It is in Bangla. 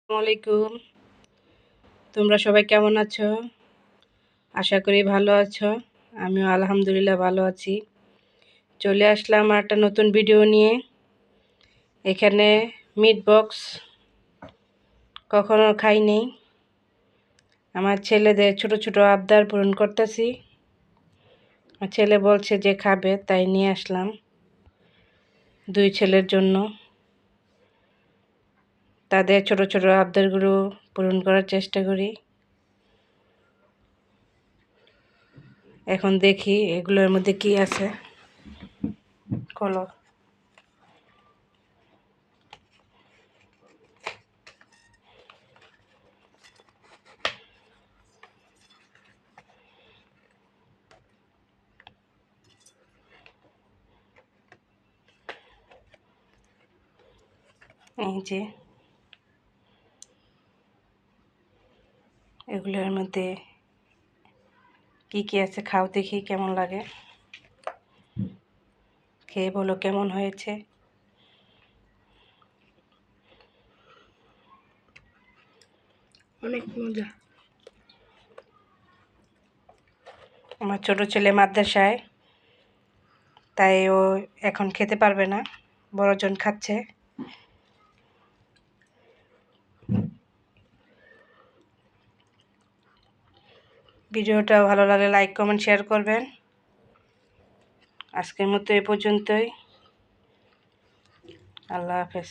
আসসালামু আলাইকুম। তোমরা সবাই কেমন আছো? আশা করি ভালো আছো। আমিও আলহামদুলিল্লাহ ভালো আছি। চলে আসলাম একটা নতুন ভিডিও নিয়ে। এখানে মিট বক্স কখনো খাইনি। আমার ছেলেদের ছোট ছোট আবদার পূরণ করতেছি। আমার ছেলে বলছে যে খাবে, তাই নিয়ে আসলাম 2 ছেলের জন্য। তাদের ছোট ছোট আবদারগুলো পূরণ করার চেষ্টা করি। এখন দেখি এগুলোর মধ্যে কি আছে। খোলো। এই যে এগুলোর মধ্যে কি কি আছে, খাও দেখি কেমন লাগে। খেয়ে বলো কেমন হয়েছে। অনেক মজা। আমার ছোট ছেলে মাদ্রাসায়, তাই ও এখন খেতে পারবে না, বড়জন খাচ্ছে। ভিডিওটা ভালো লাগলে লাইক কমেন্ট শেয়ার করবেন। আজকের মতো এ পর্যন্তই। আল্লাহ হাফেজ।